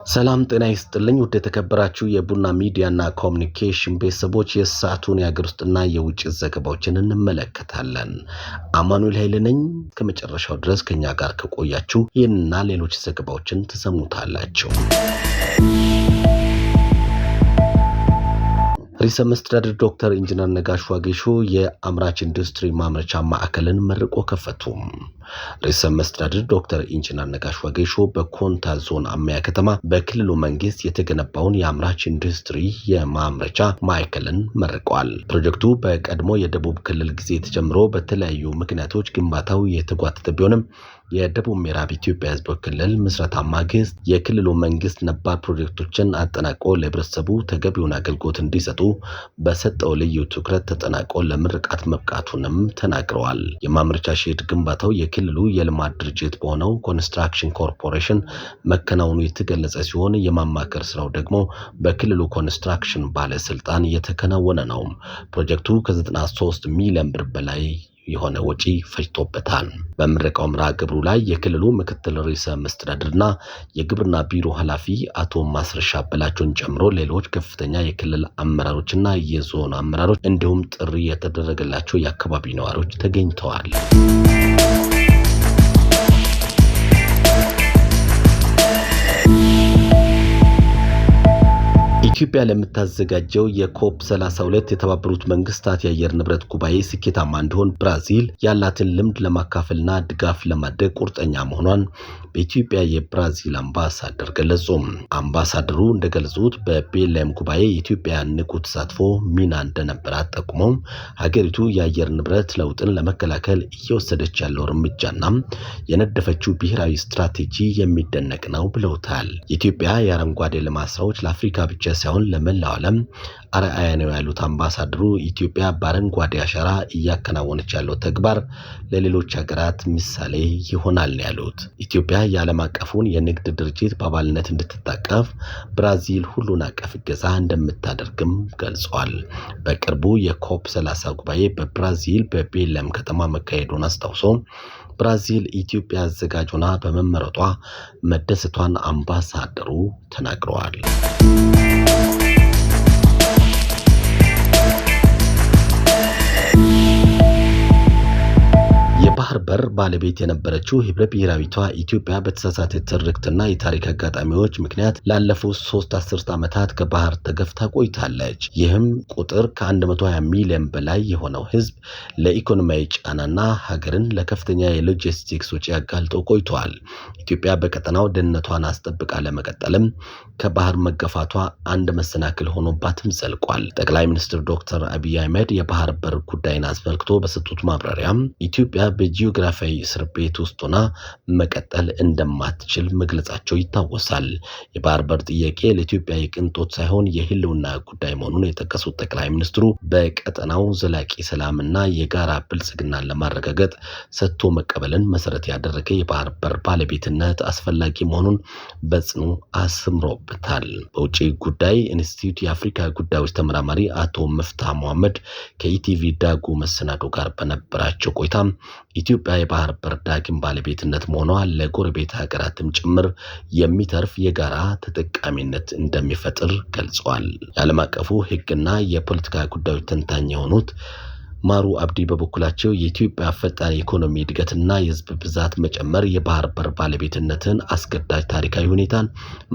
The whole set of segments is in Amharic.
ሰላም ጤና ይስጥልኝ ውድ የተከበራችሁ የቡና ሚዲያና ኮሙኒኬሽን ቤተሰቦች የሰዓቱን የሀገር ውስጥና የውጭ ዘገባዎችን እንመለከታለን። አማኑኤል ኃይለ ነኝ። ከመጨረሻው ድረስ ከኛ ጋር ከቆያችሁ ይህንና ሌሎች ዘገባዎችን ተሰሙታላችሁ። ርዕሰ መስተዳድር ዶክተር ኢንጂነር ነጋሽ ዋጌሾ የአምራች ኢንዱስትሪ ማምረቻ ማዕከልን መርቆ ከፈቱ። ርዕሰ መስተዳድር ዶክተር ኢንጂነር ነጋሽ ዋጌሾ በኮንታ ዞን አማያ ከተማ በክልሉ መንግስት የተገነባውን የአምራች ኢንዱስትሪ የማምረቻ ማዕከልን መርቀዋል። ፕሮጀክቱ በቀድሞ የደቡብ ክልል ጊዜ ተጀምሮ በተለያዩ ምክንያቶች ግንባታው የተጓተተ ቢሆንም የደቡብ ምዕራብ ኢትዮጵያ ህዝቦች ክልል ምስረታ ማግስት የክልሉ መንግስት ነባር ፕሮጀክቶችን አጠናቆ ለህብረተሰቡ ተገቢውን አገልግሎት እንዲሰጡ በሰጠው ልዩ ትኩረት ተጠናቆ ለምርቃት መብቃቱንም ተናግረዋል። የማምረቻ ሼድ ግንባታው የክልሉ የልማት ድርጅት በሆነው ኮንስትራክሽን ኮርፖሬሽን መከናወኑ የተገለጸ ሲሆን የማማከር ስራው ደግሞ በክልሉ ኮንስትራክሽን ባለስልጣን የተከናወነ ነው። ፕሮጀክቱ ከ93 ሚሊዮን ብር በላይ የሆነ ወጪ ፈጅቶበታል። በምረቃው መርሃ ግብሩ ላይ የክልሉ ምክትል ርዕሰ መስተዳድርና የግብርና ቢሮ ኃላፊ አቶ ማስረሻ በላቸውን ጨምሮ ሌሎች ከፍተኛ የክልል አመራሮችና የዞን አመራሮች እንዲሁም ጥሪ የተደረገላቸው የአካባቢ ነዋሪዎች ተገኝተዋል። ኢትዮጵያ ለምታዘጋጀው የኮፕ 32 የተባበሩት መንግስታት የአየር ንብረት ጉባኤ ስኬታማ እንዲሆን ብራዚል ያላትን ልምድ ለማካፈልና ድጋፍ ለማድረግ ቁርጠኛ መሆኗን በኢትዮጵያ የብራዚል አምባሳደር ገለጹ። አምባሳደሩ እንደገለጹት በቤሌም ጉባኤ የኢትዮጵያ ንቁ ተሳትፎ ሚና እንደነበራት ጠቁመው ሀገሪቱ የአየር ንብረት ለውጥን ለመከላከል እየወሰደች ያለው እርምጃና የነደፈችው ብሔራዊ ስትራቴጂ የሚደነቅ ነው ብለውታል። የኢትዮጵያ የአረንጓዴ ልማት ስራዎች ለአፍሪካ ብቻ ሳይሆን ለመላው ዓለም አርአያ ነው ያሉት አምባሳደሩ ኢትዮጵያ በአረንጓዴ አሻራ እያከናወነች ያለው ተግባር ለሌሎች ሀገራት ምሳሌ ይሆናል ያሉት። ኢትዮጵያ የዓለም አቀፉን የንግድ ድርጅት በአባልነት እንድትታቀፍ ብራዚል ሁሉን አቀፍ እገዛ እንደምታደርግም ገልጸዋል። በቅርቡ የኮፕ 30 ጉባኤ በብራዚል በቤሌም ከተማ መካሄዱን አስታውሶ ብራዚል ኢትዮጵያ አዘጋጅ ሆና በመመረጧ መደሰቷን አምባሳደሩ ተናግረዋል። የባህር በር ባለቤት የነበረችው ህብረ ብሔራዊቷ ኢትዮጵያ በተሳሳተ ትርክትና የታሪክ አጋጣሚዎች ምክንያት ላለፉት 3 አስርት ዓመታት ከባህር ተገፍታ ቆይታለች። ይህም ቁጥር ከ120 ሚሊዮን በላይ የሆነው ህዝብ ለኢኮኖሚያዊ ጫናና ሀገርን ለከፍተኛ የሎጂስቲክስ ወጪ አጋልጦ ቆይቷል። ኢትዮጵያ በቀጠናው ደህንነቷን አስጠብቃ ለመቀጠልም ከባህር መገፋቷ አንድ መሰናክል ሆኖባትም ዘልቋል። ጠቅላይ ሚኒስትር ዶክተር አብይ አህመድ የባህር በር ጉዳይን አስመልክቶ በሰጡት ማብራሪያም ኢትዮጵያ በጂኦግራፊያዊ እስር ቤት ውስጥ ሆና መቀጠል እንደማትችል መግለጻቸው ይታወሳል። የባህር በር ጥያቄ ለኢትዮጵያ የቅንጦት ሳይሆን የህልውና ጉዳይ መሆኑን የጠቀሱት ጠቅላይ ሚኒስትሩ በቀጠናው ዘላቂ ሰላምና የጋራ ብልጽግናን ለማረጋገጥ ሰጥቶ መቀበልን መሰረት ያደረገ የባህር በር ባለቤትነት አስፈላጊ መሆኑን በጽኑ አስምሮበታል። በውጭ ጉዳይ ኢንስቲትዩት የአፍሪካ ጉዳዮች ተመራማሪ አቶ መፍታህ መሐመድ ከኢቲቪ ዳጉ መሰናዶ ጋር በነበራቸው ቆይታ ኢትዮጵያ የባህር በር ዳግም ባለቤትነት መሆኗ ለጎረቤት ሀገራትም ጭምር የሚተርፍ የጋራ ተጠቃሚነት እንደሚፈጥር ገልጸዋል። የዓለም አቀፉ ህግና የፖለቲካ ጉዳዮች ተንታኝ የሆኑት ማሩ አብዲ በበኩላቸው የኢትዮጵያ ፈጣን ኢኮኖሚ እድገትና የህዝብ ብዛት መጨመር የባህር በር ባለቤትነትን አስገዳጅ ታሪካዊ ሁኔታን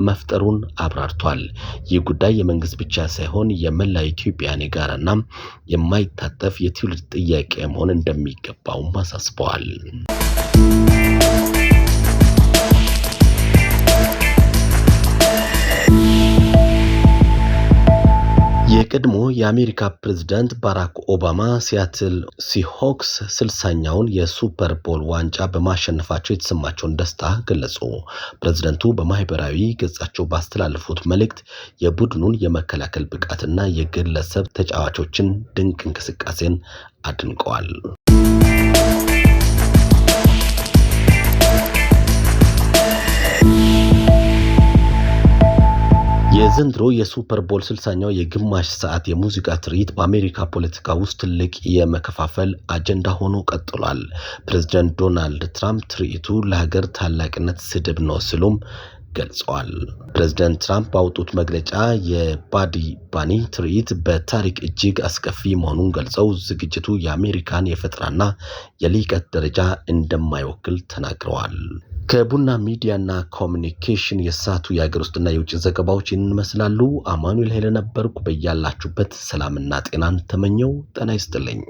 መፍጠሩን አብራርቷል። ይህ ጉዳይ የመንግስት ብቻ ሳይሆን የመላ ኢትዮጵያን የጋራና የማይታጠፍ የትውልድ ጥያቄ መሆን እንደሚገባውም አሳስበዋል። የቀድሞ የአሜሪካ ፕሬዝዳንት ባራክ ኦባማ ሲያትል ሲሆክስ 60ኛውን የሱፐር ቦል ዋንጫ በማሸነፋቸው የተሰማቸውን ደስታ ገለጹ። ፕሬዝዳንቱ በማህበራዊ ገጻቸው ባስተላለፉት መልእክት የቡድኑን የመከላከል ብቃትና የግለሰብ ተጫዋቾችን ድንቅ እንቅስቃሴን አድንቀዋል። የዘንድሮ የሱፐር ቦል 60ኛው የግማሽ ሰዓት የሙዚቃ ትርኢት በአሜሪካ ፖለቲካ ውስጥ ትልቅ የመከፋፈል አጀንዳ ሆኖ ቀጥሏል። ፕሬዝዳንት ዶናልድ ትራምፕ ትርኢቱ ለሀገር ታላቅነት ስድብ ነው ሲሉም ገልጸዋል። ፕሬዝዳንት ትራምፕ ባወጡት መግለጫ የባዲ ባኒ ትርኢት በታሪክ እጅግ አስከፊ መሆኑን ገልጸው ዝግጅቱ የአሜሪካን የፈጠራና የልቀት ደረጃ እንደማይወክል ተናግረዋል። ከቡና ሚዲያና ኮሙኒኬሽን የሳቱ የሀገር ውስጥና የውጭ ዘገባዎች ይመስላሉ። አማኑኤል ኃይለ ነበርኩ። በያላችሁበት ሰላምና ጤናን ተመኘው። ጤና ይስጥልኝ።